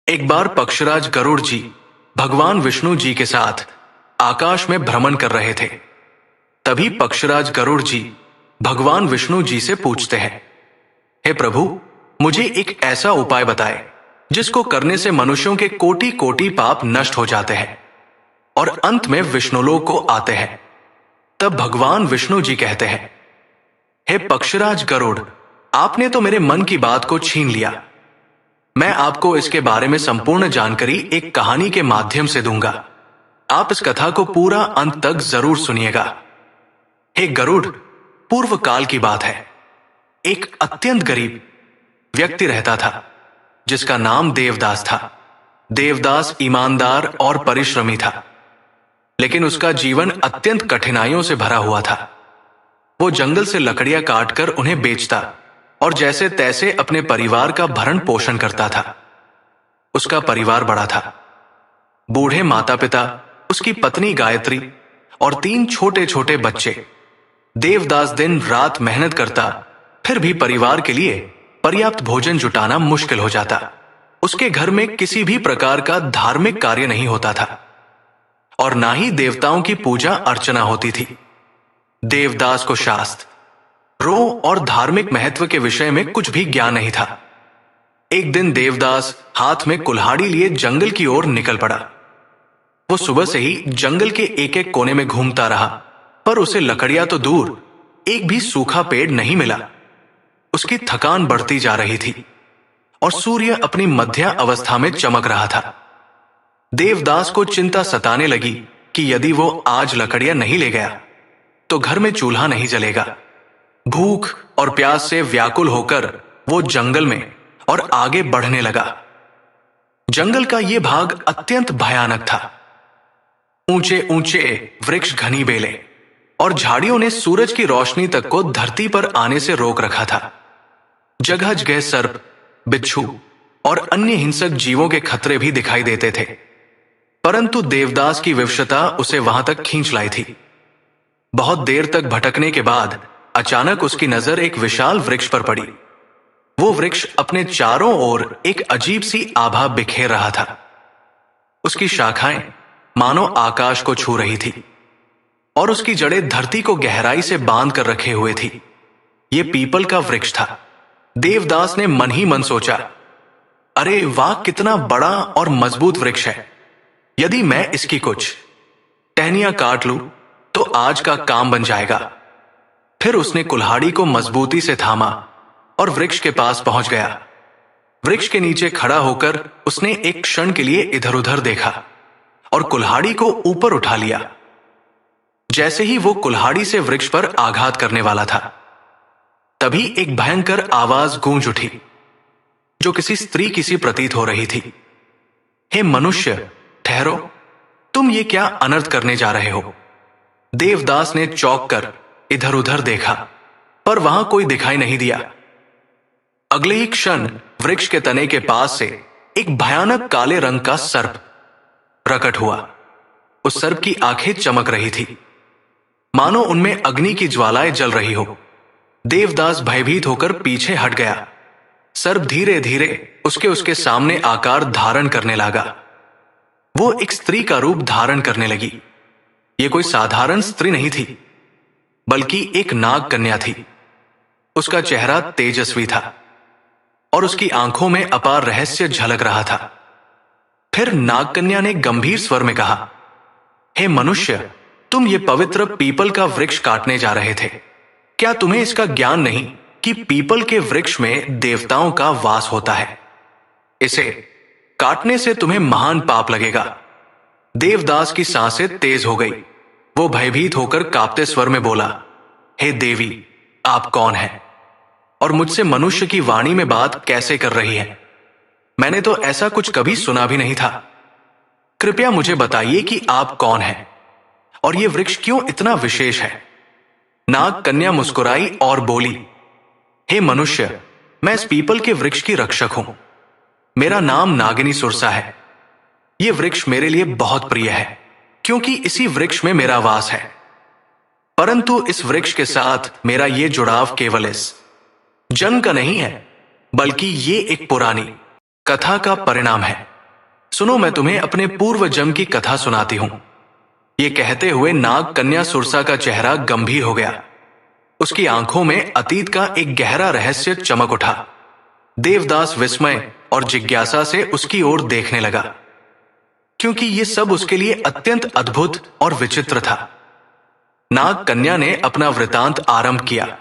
एक बार पक्षराज गरुड़ जी भगवान विष्णु जी के साथ आकाश में भ्रमण कर रहे थे। तभी पक्षराज गरुड़ जी भगवान विष्णु जी से पूछते हैं, हे प्रभु, मुझे एक ऐसा उपाय बताए जिसको करने से मनुष्यों के कोटि कोटि पाप नष्ट हो जाते हैं और अंत में विष्णुलोक को आते हैं। तब भगवान विष्णु जी कहते हैं, हे पक्षराज गरुड़, आपने तो मेरे मन की बात को छीन लिया। मैं आपको इसके बारे में संपूर्ण जानकारी एक कहानी के माध्यम से दूंगा। आप इस कथा को पूरा अंत तक जरूर सुनिएगा। हे गरुड़, पूर्व काल की बात है। एक अत्यंत गरीब व्यक्ति रहता था जिसका नाम देवदास था। देवदास ईमानदार और परिश्रमी था, लेकिन उसका जीवन अत्यंत कठिनाइयों से भरा हुआ था। वो जंगल से लकड़ियां काटकर उन्हें बेचता और जैसे तैसे अपने परिवार का भरण पोषण करता था। उसका परिवार बड़ा था। बूढ़े माता पिता, उसकी पत्नी गायत्री और 3 छोटे छोटे बच्चे। देवदास दिन रात मेहनत करता, फिर भी परिवार के लिए पर्याप्त भोजन जुटाना मुश्किल हो जाता। उसके घर में किसी भी प्रकार का धार्मिक कार्य नहीं होता था और ना ही देवताओं की पूजा अर्चना होती थी। देवदास को शास्त्र, रो और धार्मिक महत्व के विषय में कुछ भी ज्ञान नहीं था। एक दिन देवदास हाथ में कुल्हाड़ी लिए जंगल की ओर निकल पड़ा। वो सुबह से ही जंगल के एक एक कोने में घूमता रहा, पर उसे लकड़ियां तो दूर, एक भी सूखा पेड़ नहीं मिला। उसकी थकान बढ़ती जा रही थी और सूर्य अपनी मध्य अवस्था में चमक रहा था। देवदास को चिंता सताने लगी कि यदि वो आज लकड़ियां नहीं ले गया तो घर में चूल्हा नहीं जलेगा। भूख और प्यास से व्याकुल होकर वो जंगल में और आगे बढ़ने लगा। जंगल का यह भाग अत्यंत भयानक था। ऊंचे ऊंचे वृक्ष, घनी बेलें और झाड़ियों ने सूरज की रोशनी तक को धरती पर आने से रोक रखा था। जगह जगह सर्प, बिच्छू और अन्य हिंसक जीवों के खतरे भी दिखाई देते थे, परंतु देवदास की विवशता उसे वहां तक खींच लाई थी। बहुत देर तक भटकने के बाद अचानक उसकी नजर एक विशाल वृक्ष पर पड़ी। वो वृक्ष अपने चारों ओर एक अजीब सी आभा बिखेर रहा था। उसकी शाखाएं मानो आकाश को छू रही थी और उसकी जड़ें धरती को गहराई से बांध कर रखे हुए थी। ये पीपल का वृक्ष था। देवदास ने मन ही मन सोचा, अरे वाह, कितना बड़ा और मजबूत वृक्ष है। यदि मैं इसकी कुछ टहनियां काट लूं तो आज का काम बन जाएगा। फिर उसने कुल्हाड़ी को मजबूती से थामा और वृक्ष के पास पहुंच गया। वृक्ष के नीचे खड़ा होकर उसने एक क्षण के लिए इधर उधर देखा और कुल्हाड़ी को ऊपर उठा लिया। जैसे ही वो कुल्हाड़ी से वृक्ष पर आघात करने वाला था, तभी एक भयंकर आवाज गूंज उठी जो किसी स्त्री की सी प्रतीत हो रही थी। हे मनुष्य, ठहरो, तुम ये क्या अनर्थ करने जा रहे हो? देवदास ने चौंक कर इधर उधर देखा, पर वहां कोई दिखाई नहीं दिया। अगले ही क्षण वृक्ष के तने के पास से एक भयानक काले रंग का सर्प प्रकट हुआ। उस सर्प की आंखें चमक रही थी, मानो उनमें अग्नि की ज्वालाएं जल रही हो। देवदास भयभीत होकर पीछे हट गया। सर्प धीरे धीरे उसके सामने आकार धारण करने लगा। वो एक स्त्री का रूप धारण करने लगी। ये कोई साधारण स्त्री नहीं थी, बल्कि एक नाग कन्या थी। उसका चेहरा तेजस्वी था और उसकी आंखों में अपार रहस्य झलक रहा था। फिर नाग कन्या ने गंभीर स्वर में कहा, हे मनुष्य, तुम ये पवित्र पीपल का वृक्ष काटने जा रहे थे। क्या तुम्हें इसका ज्ञान नहीं कि पीपल के वृक्ष में देवताओं का वास होता है? इसे काटने से तुम्हें महान पाप लगेगा। देवदास की सांसें तेज हो गई। वो भयभीत होकर कांपते स्वर में बोला, हे देवी, आप कौन हैं और मुझसे मनुष्य की वाणी में बात कैसे कर रही है? मैंने तो ऐसा कुछ कभी सुना भी नहीं था। कृपया मुझे बताइए कि आप कौन हैं और यह वृक्ष क्यों इतना विशेष है? नाग कन्या मुस्कुराई और बोली, हे मनुष्य, मैं इस पीपल के वृक्ष की रक्षक हूं। मेरा नाम नागिनी सुरसा है। यह वृक्ष मेरे लिए बहुत प्रिय है क्योंकि इसी वृक्ष में मेरा वास है। परंतु इस वृक्ष के साथ मेरा यह जुड़ाव केवल इस जन्म का नहीं है, बल्कि ये एक पुरानी कथा का परिणाम है। सुनो, मैं तुम्हें अपने पूर्व जन्म की कथा सुनाती हूं। ये कहते हुए नाग कन्या सुरसा का चेहरा गंभीर हो गया। उसकी आंखों में अतीत का एक गहरा रहस्य चमक उठा। देवदास विस्मय और जिज्ञासा से उसकी ओर देखने लगा, क्योंकि ये सब उसके लिए अत्यंत अद्भुत और विचित्र था। नाग कन्या ने अपना वृतांत आरंभ किया।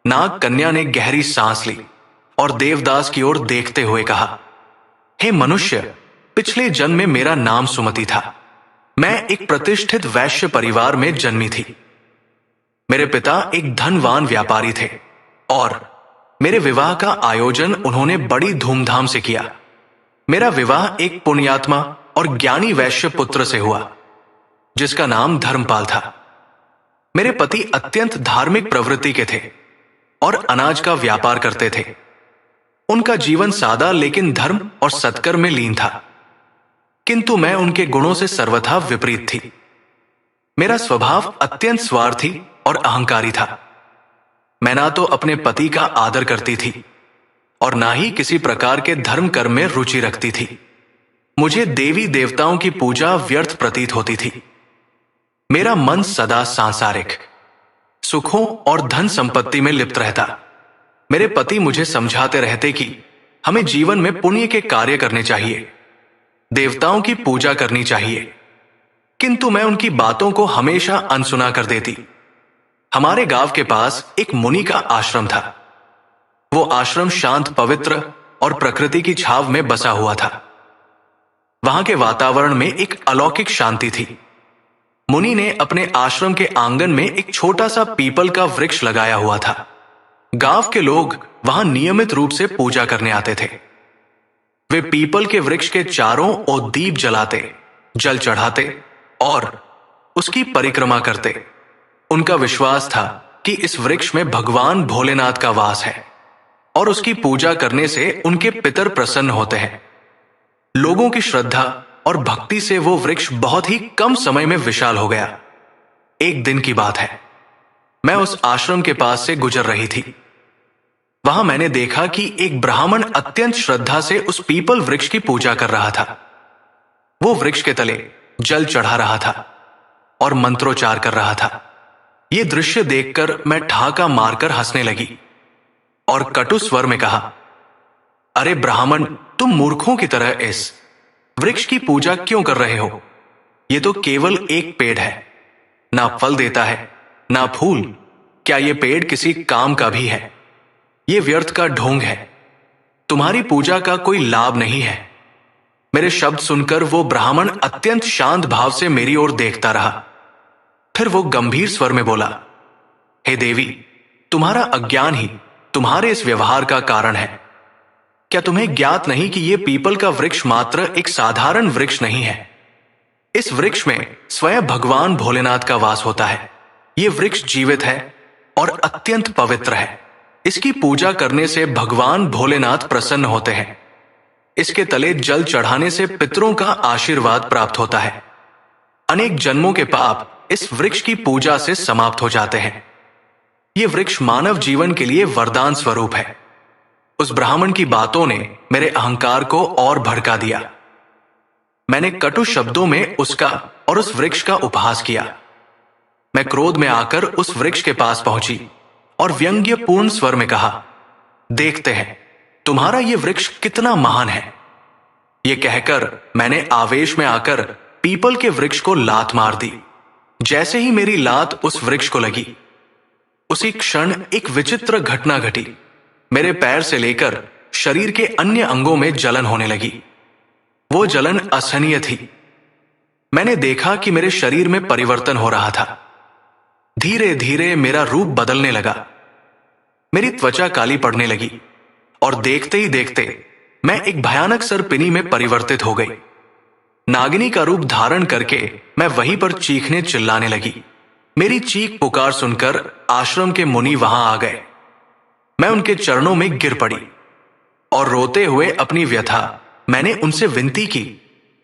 नाग कन्या ने गहरी सांस ली और देवदास की ओर देखते हुए कहा, हे मनुष्य, पिछले जन्म में मेरा नाम सुमति था। मैं एक प्रतिष्ठित वैश्य परिवार में जन्मी थी। मेरे पिता एक धनवान व्यापारी थे और मेरे विवाह का आयोजन उन्होंने बड़ी धूमधाम से किया। मेरा विवाह एक पुण्यात्मा और ज्ञानी वैश्य पुत्र से हुआ, जिसका नाम धर्मपाल था। मेरे पति अत्यंत धार्मिक प्रवृत्ति के थे और अनाज का व्यापार करते थे। उनका जीवन सादा लेकिन धर्म और सत्कर्म में लीन था, किंतु मैं उनके गुणों से सर्वथा विपरीत थी। मेरा स्वभाव अत्यंत स्वार्थी और अहंकारी था। मैं ना तो अपने पति का आदर करती थी और ना ही किसी प्रकार के धर्म कर्म में रुचि रखती थी। मुझे देवी देवताओं की पूजा व्यर्थ प्रतीत होती थी। मेरा मन सदा सांसारिक सुखों और धन संपत्ति में लिप्त रहता। मेरे पति मुझे समझाते रहते कि हमें जीवन में पुण्य के कार्य करने चाहिए, देवताओं की पूजा करनी चाहिए, किंतु मैं उनकी बातों को हमेशा अनसुना कर देती। हमारे गांव के पास एक मुनि का आश्रम था। वो आश्रम शांत, पवित्र और प्रकृति की छाव में बसा हुआ था। वहां के वातावरण में एक अलौकिक शांति थी। मुनि ने अपने आश्रम के आंगन में एक छोटा सा पीपल का वृक्ष लगाया हुआ था। गांव के लोग वहां नियमित रूप से पूजा करने आते थे। वे पीपल के वृक्ष के चारों ओर दीप जलाते, जल चढ़ाते और उसकी परिक्रमा करते। उनका विश्वास था कि इस वृक्ष में भगवान भोलेनाथ का वास है और उसकी पूजा करने से उनके पितर प्रसन्न होते हैं। लोगों की श्रद्धा और भक्ति से वो वृक्ष बहुत ही कम समय में विशाल हो गया। एक दिन की बात है, मैं उस आश्रम के पास से गुजर रही थी। वहां मैंने देखा कि एक ब्राह्मण अत्यंत श्रद्धा से उस पीपल वृक्ष की पूजा कर रहा था। वो वृक्ष के तले जल चढ़ा रहा था और मंत्रोच्चार कर रहा था। ये दृश्य देखकर मैं ठहाका मारकर हंसने लगी और कटु स्वर में कहा, अरे ब्राह्मण, तुम मूर्खों की तरह इस वृक्ष की पूजा क्यों कर रहे हो? ये तो केवल एक पेड़ है, ना फल देता है ना फूल। क्या ये पेड़ किसी काम का भी है? ये व्यर्थ का ढोंग है। तुम्हारी पूजा का कोई लाभ नहीं है। मेरे शब्द सुनकर वो ब्राह्मण अत्यंत शांत भाव से मेरी ओर देखता रहा। फिर वो गंभीर स्वर में बोला, हे देवी, तुम्हारा अज्ञान ही तुम्हारे इस व्यवहार का कारण है। क्या तुम्हें ज्ञात नहीं कि यह पीपल का वृक्ष मात्र एक साधारण वृक्ष नहीं है? इस वृक्ष में स्वयं भगवान भोलेनाथ का वास होता है। यह वृक्ष जीवित है और अत्यंत पवित्र है। इसकी पूजा करने से भगवान भोलेनाथ प्रसन्न होते हैं। इसके तले जल चढ़ाने से पितरों का आशीर्वाद प्राप्त होता है। अनेक जन्मों के पाप इस वृक्ष की पूजा से समाप्त हो जाते हैं। यह वृक्ष मानव जीवन के लिए वरदान स्वरूप है। उस ब्राह्मण की बातों ने मेरे अहंकार को और भड़का दिया। मैंने कटु शब्दों में उसका और उस वृक्ष का उपहास किया। मैं क्रोध में आकर उस वृक्ष के पास पहुंची और व्यंग्यपूर्ण स्वर में कहा, देखते हैं तुम्हारा यह वृक्ष कितना महान है। यह कहकर मैंने आवेश में आकर पीपल के वृक्ष को लात मार दी। जैसे ही मेरी लात उस वृक्ष को लगी, उसी क्षण एक विचित्र घटना घटी। मेरे पैर से लेकर शरीर के अन्य अंगों में जलन होने लगी। वो जलन असहनीय थी। मैंने देखा कि मेरे शरीर में परिवर्तन हो रहा था। धीरे धीरे मेरा रूप बदलने लगा। मेरी त्वचा काली पड़ने लगी और देखते ही देखते मैं एक भयानक सर्पिनी में परिवर्तित हो गई। नागिनी का रूप धारण करके मैं वहीं पर चीखने चिल्लाने लगी। मेरी चीख पुकार सुनकर आश्रम के मुनि वहां आ गए। मैं उनके चरणों में गिर पड़ी और रोते हुए अपनी व्यथा मैंने उनसे विनती की,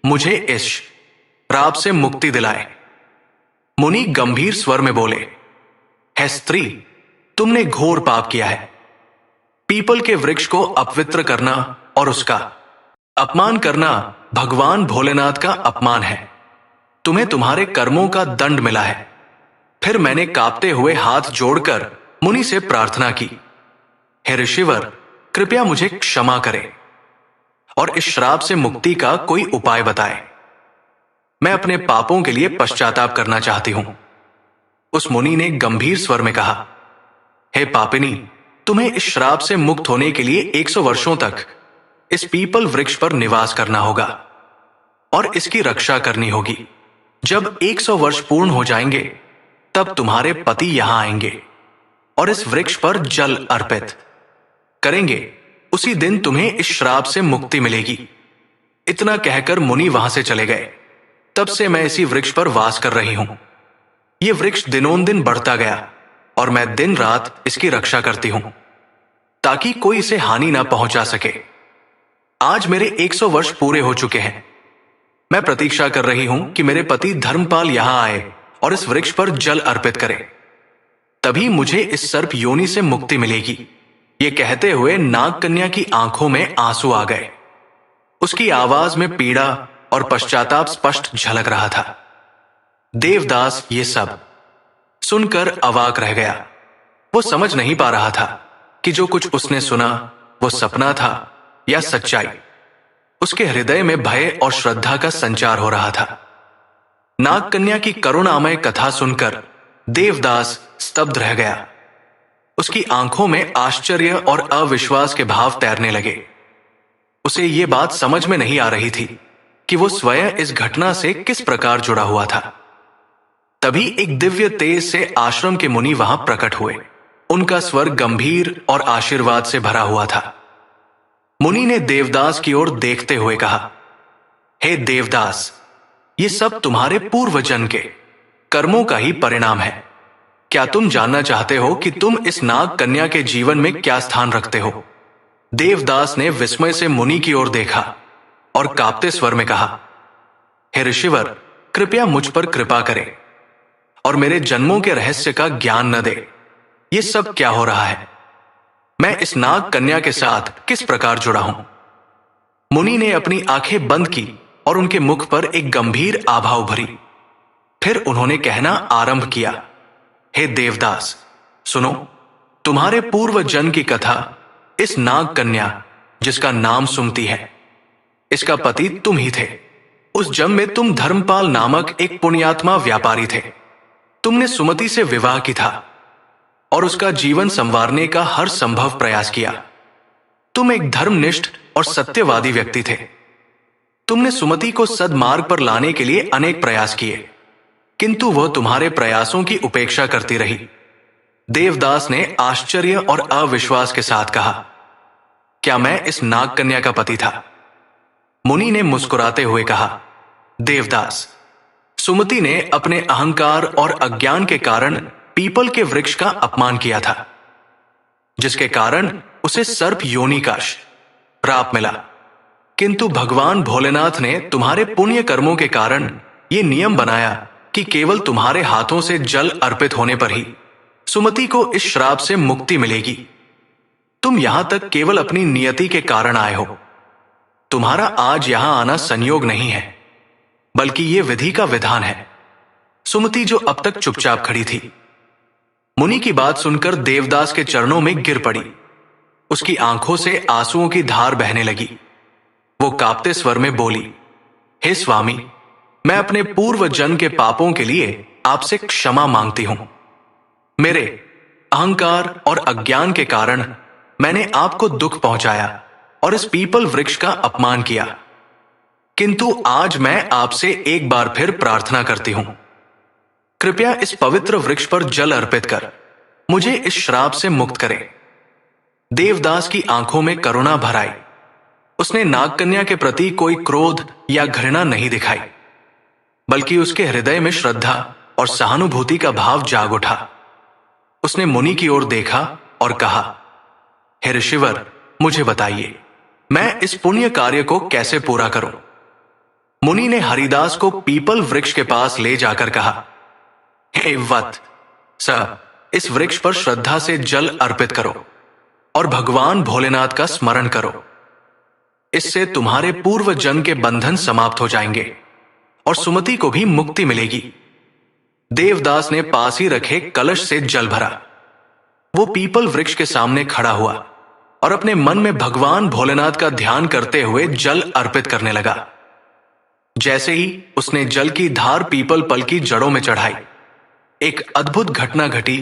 मुझे इस श्राप से मुक्ति दिलाए। मुनि गंभीर स्वर में बोले, है स्त्री, तुमने घोर पाप किया है। पीपल के वृक्ष को अपवित्र करना और उसका अपमान करना भगवान भोलेनाथ का अपमान है। तुम्हें तुम्हारे कर्मों का दंड मिला है। फिर मैंने कांपते हुए हाथ जोड़कर मुनि से प्रार्थना की, हे ऋषिवर, कृपया मुझे क्षमा करें और इस श्राप से मुक्ति का कोई उपाय बताएं। मैं अपने पापों के लिए पश्चाताप करना चाहती हूं। उस मुनि ने गंभीर स्वर में कहा, हे पापिनी, तुम्हें इस श्राप से मुक्त होने के लिए 100 वर्षों तक इस पीपल वृक्ष पर निवास करना होगा और इसकी रक्षा करनी होगी। जब 100 वर्ष पूर्ण हो जाएंगे तब तुम्हारे पति यहां आएंगे और इस वृक्ष पर जल अर्पित करेंगे। उसी दिन तुम्हें इस श्राप से मुक्ति मिलेगी। इतना कहकर मुनि वहां से चले गए। तब से मैं इसी वृक्ष पर वास कर रही हूं। यह वृक्ष दिनों दिन बढ़ता गया और मैं दिन रात इसकी रक्षा करती हूं ताकि कोई इसे हानि ना पहुंचा सके। आज मेरे 100 वर्ष पूरे हो चुके हैं। मैं प्रतीक्षा कर रही हूं कि मेरे पति धर्मपाल यहां आए और इस वृक्ष पर जल अर्पित करे। तभी मुझे इस सर्प योनि से मुक्ति मिलेगी। ये कहते हुए नागकन्या की आंखों में आंसू आ गए। उसकी आवाज में पीड़ा और पश्चाताप स्पष्ट झलक रहा था। देवदास ये सब सुनकर अवाक रह गया। वो समझ नहीं पा रहा था कि जो कुछ उसने सुना वो सपना था या सच्चाई। उसके हृदय में भय और श्रद्धा का संचार हो रहा था। नागकन्या की करुणामय कथा सुनकर देवदास स्तब्ध रह गया। उसकी आंखों में आश्चर्य और अविश्वास के भाव तैरने लगे। उसे ये बात समझ में नहीं आ रही थी कि वो स्वयं इस घटना से किस प्रकार जुड़ा हुआ था। तभी एक दिव्य तेज से आश्रम के मुनि वहां प्रकट हुए। उनका स्वर गंभीर और आशीर्वाद से भरा हुआ था। मुनि ने देवदास की ओर देखते हुए कहा, हे देवदास, ये सब तुम्हारे पूर्व जन्म के कर्मों का ही परिणाम है। क्या तुम जानना चाहते हो कि तुम इस नाग कन्या के जीवन में क्या स्थान रखते हो? देवदास ने विस्मय से मुनि की ओर देखा और कांपते स्वर में कहा, हे ऋषिवर, कृपया मुझ पर कृपा करें और मेरे जन्मों के रहस्य का ज्ञान न दे। ये सब क्या हो रहा है? मैं इस नाग कन्या के साथ किस प्रकार जुड़ा हूं? मुनि ने अपनी आंखें बंद की और उनके मुख पर एक गंभीर आभा उभरी। फिर उन्होंने कहना आरंभ किया, हे देवदास, सुनो, तुम्हारे पूर्व जन्म की कथा। इस नाग कन्या जिसका नाम सुमति है, इसका पति तुम ही थे। उस जन्म में तुम धर्मपाल नामक एक पुण्यात्मा व्यापारी थे। तुमने सुमति से विवाह की था और उसका जीवन संवारने का हर संभव प्रयास किया। तुम एक धर्मनिष्ठ और सत्यवादी व्यक्ति थे। तुमने सुमति को सद्मार्ग पर लाने के लिए अनेक प्रयास किए, किंतु वह तुम्हारे प्रयासों की उपेक्षा करती रही। देवदास ने आश्चर्य और अविश्वास के साथ कहा, क्या मैं इस नाग कन्या का पति था? मुनि ने मुस्कुराते हुए कहा, देवदास, सुमति ने अपने अहंकार और अज्ञान के कारण पीपल के वृक्ष का अपमान किया था, जिसके कारण उसे सर्प योनि का श्राप मिला। किंतु भगवान भोलेनाथ ने तुम्हारे पुण्य कर्मों के कारण यह नियम बनाया कि केवल तुम्हारे हाथों से जल अर्पित होने पर ही सुमति को इस श्राप से मुक्ति मिलेगी। तुम यहां तक केवल अपनी नियति के कारण आए हो। तुम्हारा आज यहां आना संयोग नहीं है, बल्कि यह विधि का विधान है। सुमति जो अब तक चुपचाप खड़ी थी, मुनि की बात सुनकर देवदास के चरणों में गिर पड़ी। उसकी आंखों से आंसुओं की धार बहने लगी। वो कांपते स्वर में बोली, हे स्वामी, मैं अपने पूर्व जन्म के पापों के लिए आपसे क्षमा मांगती हूं। मेरे अहंकार और अज्ञान के कारण मैंने आपको दुख पहुंचाया और इस पीपल वृक्ष का अपमान किया। किंतु आज मैं आपसे एक बार फिर प्रार्थना करती हूं, कृपया इस पवित्र वृक्ष पर जल अर्पित कर मुझे इस श्राप से मुक्त करें। देवदास की आंखों में करुणा भर आई। उसने नागकन्या के प्रति कोई क्रोध या घृणा नहीं दिखाई, बल्कि उसके हृदय में श्रद्धा और सहानुभूति का भाव जाग उठा। उसने मुनि की ओर देखा और कहा, हे ऋषिवर, मुझे बताइए, मैं इस पुण्य कार्य को कैसे पूरा करूं? मुनि ने हरिदास को पीपल वृक्ष के पास ले जाकर कहा, हे वत्स, इस वृक्ष पर श्रद्धा से जल अर्पित करो और भगवान भोलेनाथ का स्मरण करो। इससे तुम्हारे पूर्व जन्म के बंधन समाप्त हो जाएंगे और सुमति को भी मुक्ति मिलेगी। देवदास ने पास ही रखे कलश से जल भरा। वो पीपल वृक्ष के सामने खड़ा हुआ और अपने मन में भगवान भोलेनाथ का ध्यान करते हुए जल अर्पित करने लगा। जैसे ही उसने जल की धार पीपल पल की जड़ों में चढ़ाई, एक अद्भुत घटना घटी।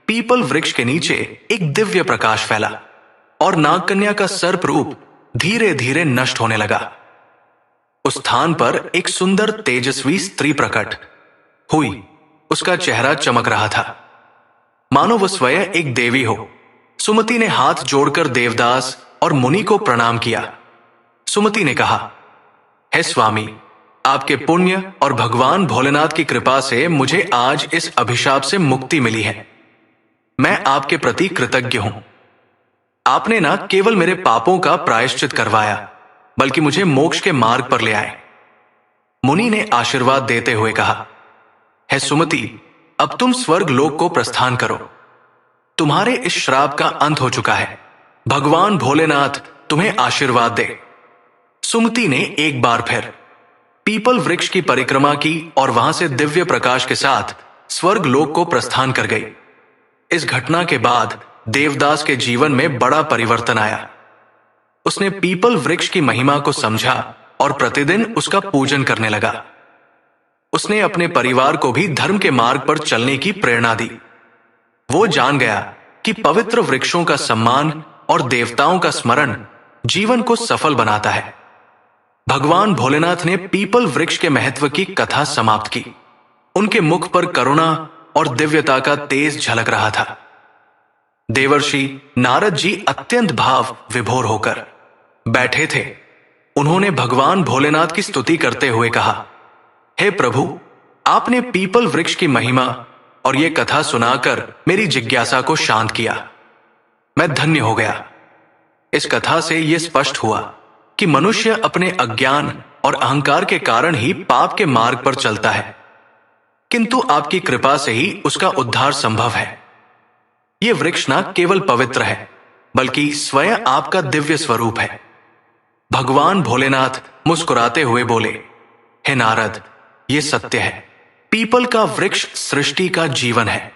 पीपल वृक्ष के नीचे एक दिव्य प्रकाश फैला और नागकन्या का सर्प रूप धीरे धीरे नष्ट होने लगा। उस स्थान पर एक सुंदर तेजस्वी स्त्री प्रकट हुई। उसका चेहरा चमक रहा था, मानो वह स्वयं एक देवी हो। सुमति ने हाथ जोड़कर देवदास और मुनि को प्रणाम किया। सुमति ने कहा, हे स्वामी, आपके पुण्य और भगवान भोलेनाथ की कृपा से मुझे आज इस अभिशाप से मुक्ति मिली है। मैं आपके प्रति कृतज्ञ हूं। आपने न केवल मेरे पापों का प्रायश्चित करवाया, बल्कि मुझे मोक्ष के मार्ग पर ले आए। मुनि ने आशीर्वाद देते हुए कहा, हे सुमति, अब तुम स्वर्ग लोक को प्रस्थान करो। तुम्हारे इस श्राप का अंत हो चुका है। भगवान भोलेनाथ तुम्हें आशीर्वाद दे। सुमति ने एक बार फिर पीपल वृक्ष की परिक्रमा की और वहां से दिव्य प्रकाश के साथ स्वर्ग लोक को प्रस्थान कर गई। इस घटना के बाद देवदास के जीवन में बड़ा परिवर्तन आया। उसने पीपल वृक्ष की महिमा को समझा और प्रतिदिन उसका पूजन करने लगा। उसने अपने परिवार को भी धर्म के मार्ग पर चलने की प्रेरणा दी। वो जान गया कि पवित्र वृक्षों का सम्मान और देवताओं का स्मरण जीवन को सफल बनाता है। भगवान भोलेनाथ ने पीपल वृक्ष के महत्व की कथा समाप्त की। उनके मुख पर करुणा और दिव्यता का तेज झलक रहा था। देवर्षि नारद जी अत्यंत भाव विभोर होकर बैठे थे। उन्होंने भगवान भोलेनाथ की स्तुति करते हुए कहा, हे प्रभु, आपने पीपल वृक्ष की महिमा और ये कथा सुनाकर मेरी जिज्ञासा को शांत किया। मैं धन्य हो गया। इस कथा से यह स्पष्ट हुआ कि मनुष्य अपने अज्ञान और अहंकार के कारण ही पाप के मार्ग पर चलता है, किंतु आपकी कृपा से ही उसका उद्धार संभव है। यह वृक्ष न केवल पवित्र है, बल्कि स्वयं आपका दिव्य स्वरूप है। भगवान भोलेनाथ मुस्कुराते हुए बोले, हे नारद, ये सत्य है। पीपल का वृक्ष सृष्टि का जीवन है।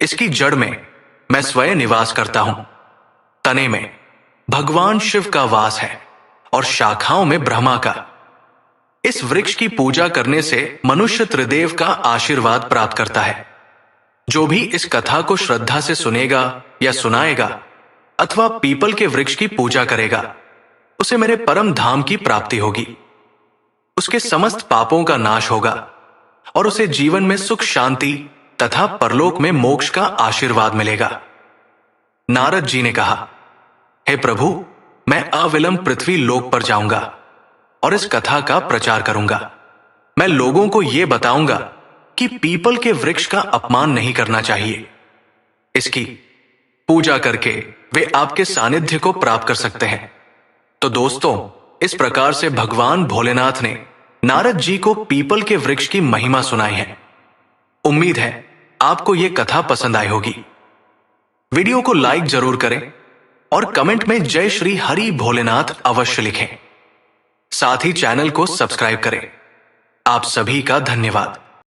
इसकी जड़ में मैं स्वयं निवास करता हूं, तने में भगवान शिव का वास है और शाखाओं में ब्रह्मा का। इस वृक्ष की पूजा करने से मनुष्य त्रिदेव का आशीर्वाद प्राप्त करता है। जो भी इस कथा को श्रद्धा से सुनेगा या सुनाएगा अथवा पीपल के वृक्ष की पूजा करेगा, उसे मेरे परम धाम की प्राप्ति होगी। उसके समस्त पापों का नाश होगा और उसे जीवन में सुख शांति तथा परलोक में मोक्ष का आशीर्वाद मिलेगा। नारद जी ने कहा, हे प्रभु, मैं अविलंब पृथ्वी लोक पर जाऊंगा और इस कथा का प्रचार करूंगा। मैं लोगों को यह बताऊंगा कि पीपल के वृक्ष का अपमान नहीं करना चाहिए। इसकी पूजा करके वे आपके सानिध्य को प्राप्त कर सकते हैं। तो दोस्तों, इस प्रकार से भगवान भोलेनाथ ने नारद जी को पीपल के वृक्ष की महिमा सुनाई है। उम्मीद है आपको यह कथा पसंद आई होगी। वीडियो को लाइक जरूर करें और कमेंट में जय श्री हरि भोलेनाथ अवश्य लिखें। साथ ही चैनल को सब्सक्राइब करें। आप सभी का धन्यवाद।